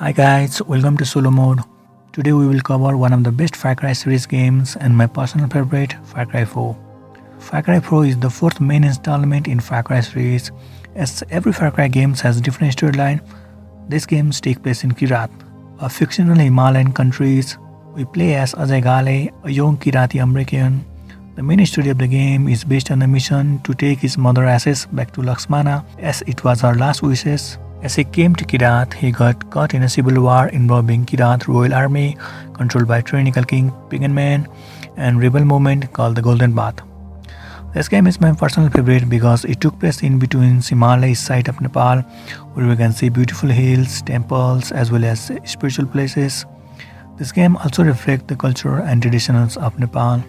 Hi guys, welcome to Solo Mode. Today we will cover one of the best Far Cry series games and my personal favorite, Far Cry 4. Far Cry 4 is the fourth main installment in Far Cry series. As every Far Cry game has a different storyline, this game takes place in Kirat, a fictional Himalayan country. We play as Ajay Ghale, a young Kirati American. The main story of the game is based on a mission to take his mother's ashes back to Lakshmana as it was her last wishes. As he came to Kirat, he got caught in a civil war involving Kirat royal army controlled by tyrannical king Pagan Man and rebel movement called the Golden Path. This game is my personal favorite because it took place in between Himalaya side of Nepal, where we can see beautiful hills, temples, as well as spiritual places. This game also reflects the culture and traditions of Nepal.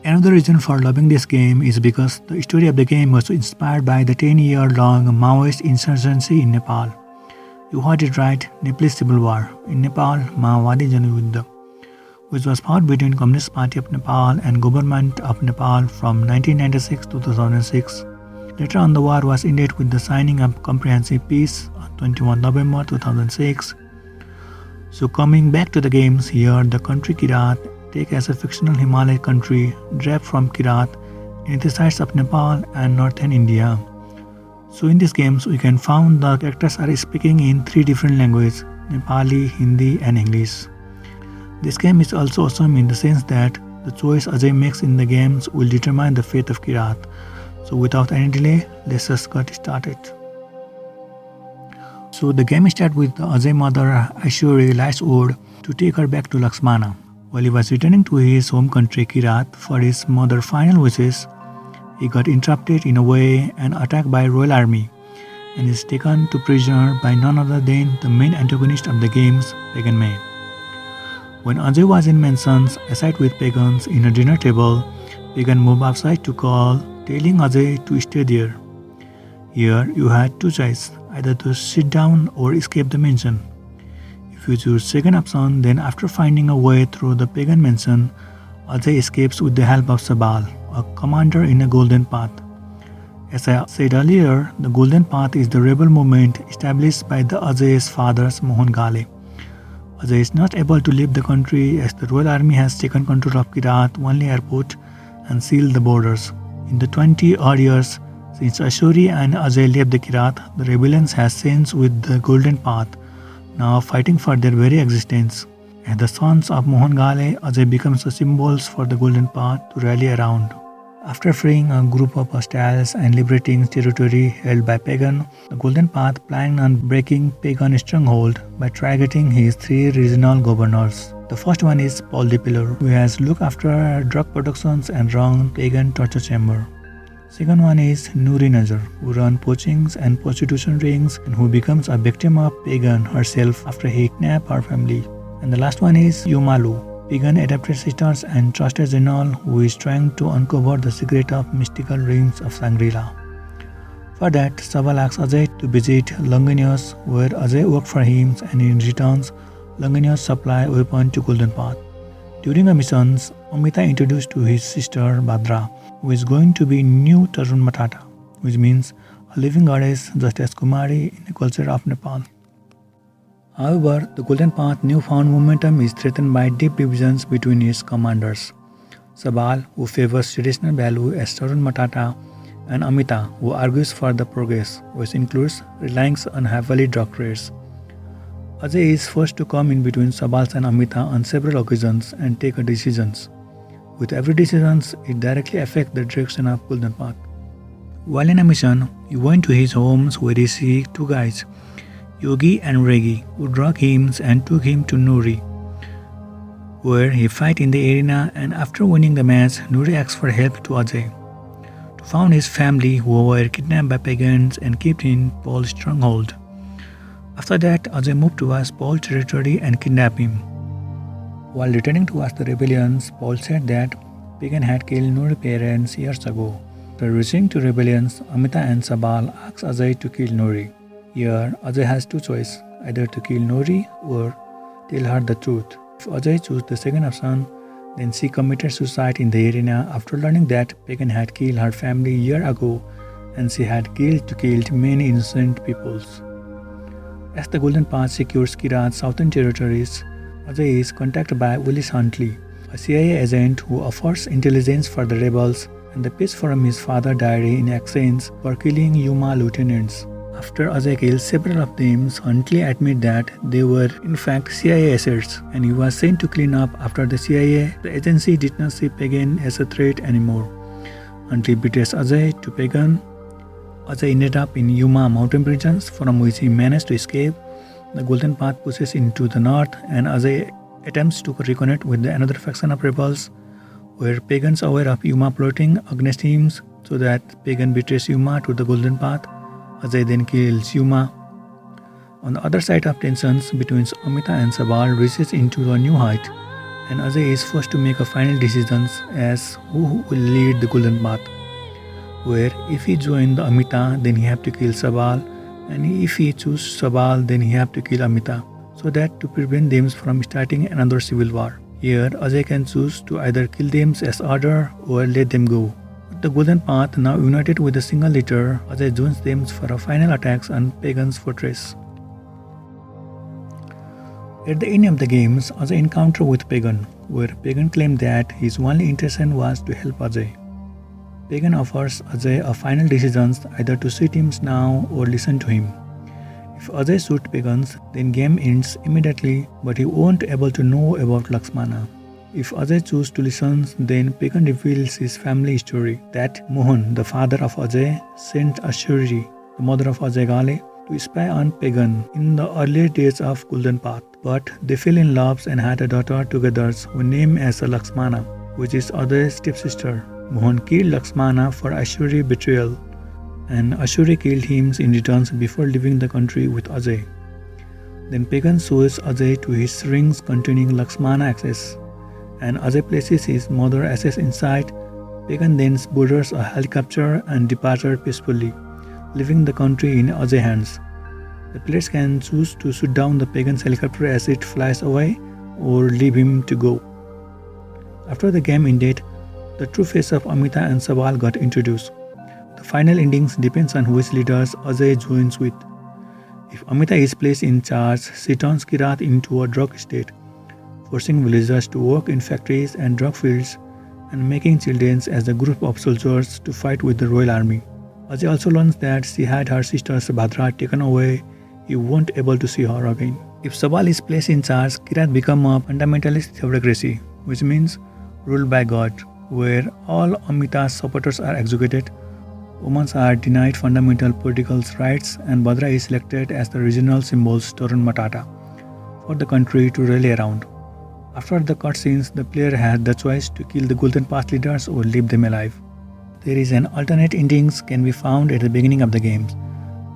Another reason for loving this game is because the story of the game was inspired by the 10-year-long Maoist insurgency in Nepal. You heard it right, Nepalese Civil War. In Nepal, Maowadi Januyuddha, which was fought between Communist Party of Nepal and Government of Nepal from 1996 to 2006. Later on, the war was ended with the signing of comprehensive peace on 21 November 2006. So coming back to the games here, the country Kirat take as a fictional Himalayan country derived from Kirat in the sides of Nepal and northern India. So in these games, we can find the characters are speaking in three different languages: Nepali, Hindi, and English. This game is also awesome in the sense that the choice Ajay makes in the games will determine the fate of Kirat. So without any delay, let's just get started. So the game starts with Ajay mother Aishwarya lights wood to take her back to Lakshmana. While he was returning to his home country Kirat for his mother's final wishes, he got interrupted in a way and attacked by royal army and is taken to prisoner by none other than the main antagonist of the games, Pagan Man. When Ajay was in mansions aside with pagans in a dinner table, Pagan moved outside to call, telling Ajay to stay there. Here you had two choices, either to sit down or escape the mansion. If you choose second option, then after finding a way through the pagan mansion, Ajay escapes with the help of Sabal, a commander in a golden path. As I said earlier, the golden path is the rebel movement established by the Ajay's father Ajay Ghale. Ajay is not able to leave the country as the royal army has taken control of Kirat only airport and sealed the borders. In the 20-odd years since Ashuri and Ajay left the Kirat, the rebellion has changed with the golden path, now fighting for their very existence. As the sons of Mohan Ghale, Ajay becomes a symbol for the golden path to rally around. After freeing a group of hostiles and liberating territory held by Pagan, the golden path planned on breaking Pagan stronghold by targeting his three regional governors. The first one is Paul the Pillar, who has looked after drug productions and run Pagan torture chamber. Second one is Nuri Nazar, who run poachings and prostitution rings and who becomes a victim of Pagan herself after he kidnapped her family. And the last one is Yumalu, Pagan adopted sisters and trusted general who is trying to uncover the secret of mystical rings of Shangri-La. For that, Sabal asks Ajay to visit Longinus, where Ajay worked for him, and in return, Longinus supply weapon to Golden Path. During the missions, Amita introduced to his sister Bhadra, who is going to be new Tarun Matata, which means a living goddess just as Kumari in the culture of Nepal. However, the Golden Path's newfound momentum is threatened by deep divisions between its commanders. Sabal, who favors traditional value as Tarun Matata, and Amita, who argues for the progress, which includes relying on heavily drug trades. Ajay is forced to come in between Sabal and Amita on several occasions and take decisions. With every decision, it directly affects the direction of Golden Path. While in a mission, he went to his homes where he sees two guys, Yogi and Regi, who drug him and took him to Nuri, where he fight in the arena, and after winning the match, Nuri asks for help to Ajay to find his family who were kidnapped by pagans and kept in Paul's stronghold. After that, Ajay moved towards Paul's territory and kidnapped him. While returning towards the rebellions, Paul said that Pagan had killed Nuri's parents years ago. After reaching to rebellions, Amita and Sabal asked Ajay to kill Nuri. Here, Ajay has two choices, either to kill Nuri or tell her the truth. If Ajay chose the second option, then she committed suicide in the arena after learning that Pagan had killed her family a year ago and she had killed many innocent peoples. As the Golden Path secures Kirat's southern territories, Ajay is contacted by Willis Huntley, a CIA agent who offers intelligence for the rebels and the page from his father's diary in exchange for killing Yuma lieutenants. After Ajay kills several of them, Huntley admits that they were in fact CIA assets and he was sent to clean up after the CIA. The agency did not see Pagan as a threat anymore. Huntley betrays Ajay to Pagan. Ajay ended up in Yuma mountain regions from which he managed to escape. The Golden Path pushes into the north and Ajay attempts to reconnect with another faction of rebels where Pagan's aware of Yuma plotting against him so that Pagan betrays Yuma to the Golden Path. Ajay then kills Yuma. On the other side of tensions between Amita and Sabal reaches into a new height and Ajay is forced to make a final decision as who will lead the Golden Path, where if he joins the Amita then he have to kill Sabal and if he chooses Sabal then he have to kill Amita, so that to prevent them from starting another civil war. Here Ajay can choose to either kill them as order or let them go. With the Golden Path now united with a single leader, Ajay joins them for a final attacks on Pagan's fortress. At the end of the games, Ajay encounter with Pagan, where Pagan claimed that his only intention was to help Ajay. Pagan offers Ajay a final decision either to shoot him now or listen to him. If Ajay shoots Pagan, then game ends immediately, but he won't able to know about Lakshmana. If Ajay chooses to listen, then Pagan reveals his family story that Mohan, the father of Ajay, sent Ashuri, the mother of Ajay Ghale, to spy on Pagan in the earlier days of Golden Path. But they fell in love and had a daughter together who named as Lakshmana, which is Ajay's stepsister. Mohan killed Lakshmana for Ashuri betrayal, and Ashuri killed him in return before leaving the country with Ajay. Then Pagan shows Ajay to his rings containing Lakshmana ashes, and Ajay places his mother ashes inside. Pagan then boards a helicopter and departs peacefully, leaving the country in Ajay's hands. The players can choose to shoot down the Pagan's helicopter as it flies away or leave him to go. After the game ended, the true face of Amita and Sabal got introduced. The final endings depends on which leaders Ajay joins with. If Amita is placed in charge, she turns Kirat into a drug state, forcing villagers to work in factories and drug fields and making children as a group of soldiers to fight with the royal army. Ajay also learns that she had her sister Subhadra taken away. He won't able to see her again. If Sabal is placed in charge, Kirat become a fundamentalist theocracy, which means ruled by God, where all Amita's supporters are executed, women are denied fundamental political rights, and Bhadra is selected as the regional symbol Torun Matata for the country to rally around. After the cutscenes, the player had the choice to kill the Golden Path leaders or leave them alive. There is an alternate endings can be found at the beginning of the game.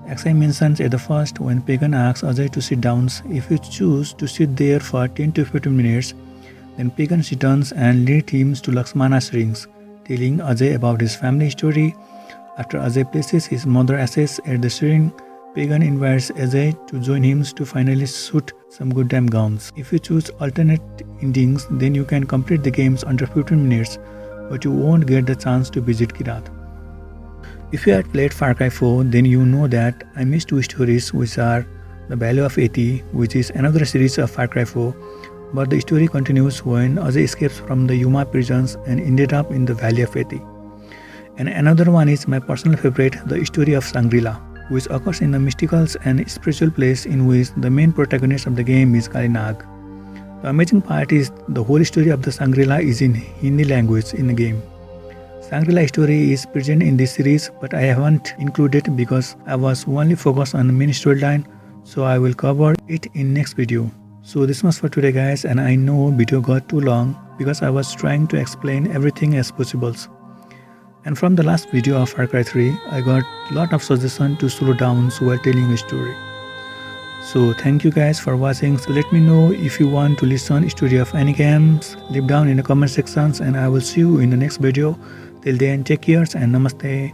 Ajay mentions at the first when Pagan asks Ajay to sit down. If you choose to sit there for 10 to 15 minutes, then Pagan returns and leads him to Lakshmana's rings, telling Ajay about his family story. After Ajay places his mother ashes at the shrine, Pagan invites Ajay to join him to finally shoot some good damn guns. If you choose alternate endings, then you can complete the games under 15 minutes, but you won't get the chance to visit Kirat. If you had played FarCry4, then you know that I missed two stories which are The Valley of Eti, which is another series of FarCry4, but the story continues when Ajay escapes from the Yuma prisons and ended up in the Valley of Eti. And another one is my personal favorite, the story of Shangri-La, which occurs in the mystical and spiritual place in which the main protagonist of the game is Kali Nag. The amazing part is the whole story of the Shangri-La is in Hindi language in the game. Shangri-La story is present in this series, but I haven't included because I was only focused on the main storyline, so I will cover it in next video. So this was for today guys, and I know video got too long because I was trying to explain everything as possible. And from the last video of FarCry 3, I got lot of suggestions to slow down while telling a story. So thank you guys for watching. So let me know if you want to listen story of any games. Leave down in the comment sections and I will see you in the next video. Till then, take care and namaste.